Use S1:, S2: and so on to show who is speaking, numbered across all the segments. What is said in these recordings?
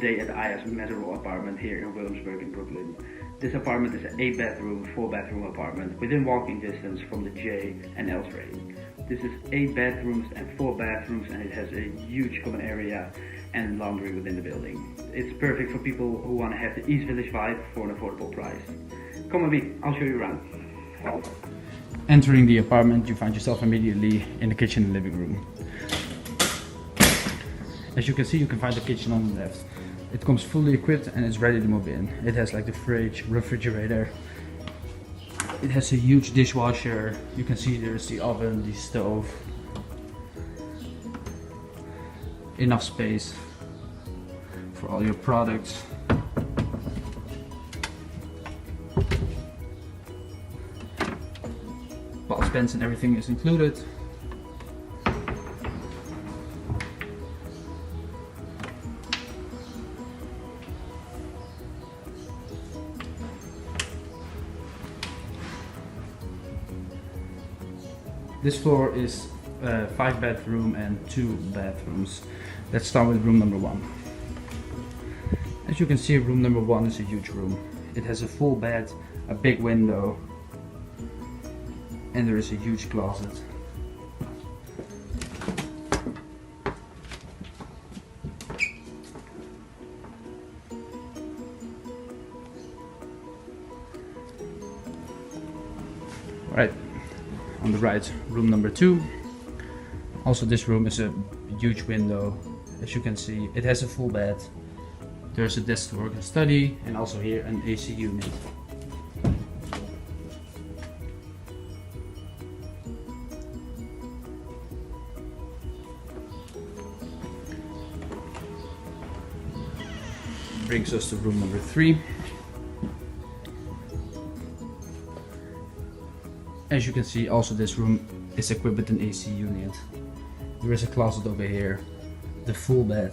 S1: today at Aya's Meserole apartment here in Williamsburg in Brooklyn. This apartment is an 8-bedroom, 4-bathroom apartment within walking distance from the J and L's rating. This is 8 bedrooms and 4 bathrooms, and it has a huge common area and laundry within the building. It's perfect for people who want to have the East Village vibe for an affordable price. Come with me, I'll show you around. Entering the apartment, you find yourself immediately in the kitchen and living room. As you can see, you can find the kitchen on the left. It comes fully equipped and it's ready to move in. It has like the fridge, refrigerator. It has a huge dishwasher. You can see there's the oven, the stove. Enough space for all your products. Box pans and everything is included. This floor is 5-bedroom and 2 bathrooms. Let's start with room number 1. As you can see, room number 1 is a huge room. It has a full bed, a big window, and there is a huge closet. Right. On the right, room number 2. Also, this room is a huge window. As you can see, it has a full bed. There's a desk to work and study, and also here an AC unit. Brings us to room number 3. As you can see, also this room is equipped with an AC unit. There is a closet over here, the full bed,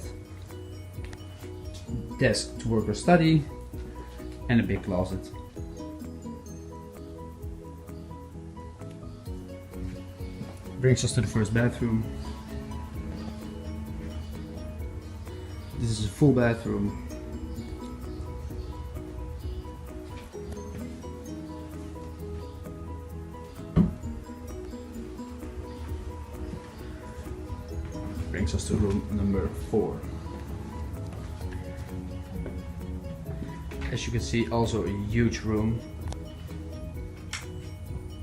S1: desk to work or study, and a big closet. Brings us to the first bathroom. This is a full bathroom. Brings us to room number 4. As you can see, also a huge room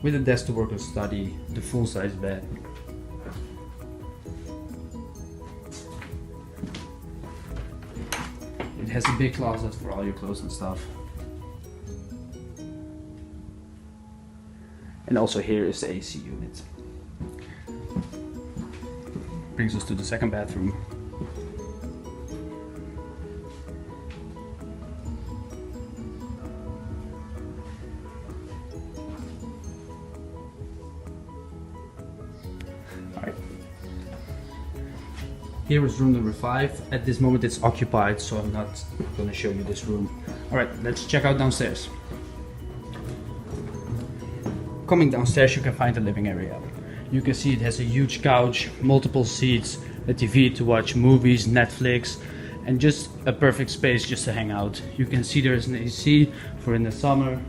S1: with a desk to work and study, the full-size bed. It has a big closet for all your clothes and stuff. And also here is the AC unit. Brings us to the second bathroom. Alright. Here is room number 5. At this moment it's occupied, so I'm not going to show you this room. Alright, let's check out downstairs. Coming downstairs, you can find the living area. You can see it has a huge couch, multiple seats, a TV to watch movies, Netflix, and just a perfect space just to hang out. You can see there's an AC for in the summer.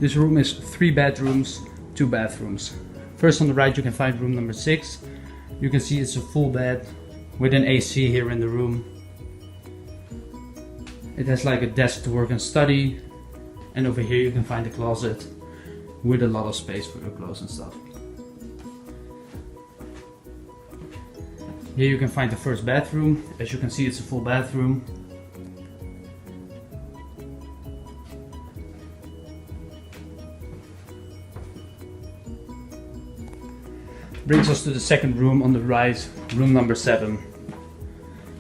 S1: This room is 3 bedrooms, 2 bathrooms. First on the right you can find room number 6. You can see it's a full bed with an AC here in the room. It has like a desk to work and study, and over here you can find a closet with a lot of space for your clothes and stuff. Here you can find the first bathroom. As you can see, it's a full bathroom. Brings us to the second room on the right, room number 7.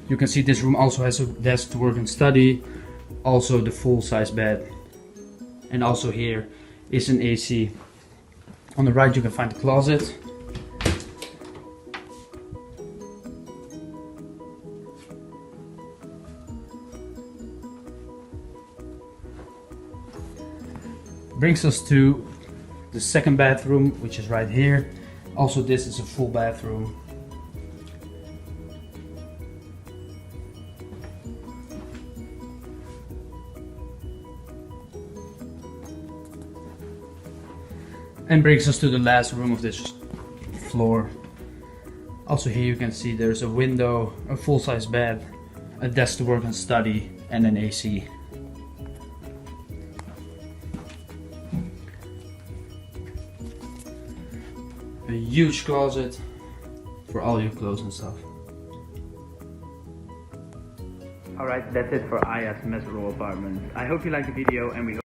S1: You can see this room also has a desk to work and study, also the full-size bed, and also here is an AC. On the right you can find the closet. Brings us to the second bathroom, which is right here. Also, this is a full bathroom. And brings us to the last room of this floor. Also here you can see there's a window, a full-size bed, a desk to work and study, and an AC. A huge closet for all your clothes and stuff. Alright, that's it for Aya's Meserole apartment. I hope you liked the video and we hope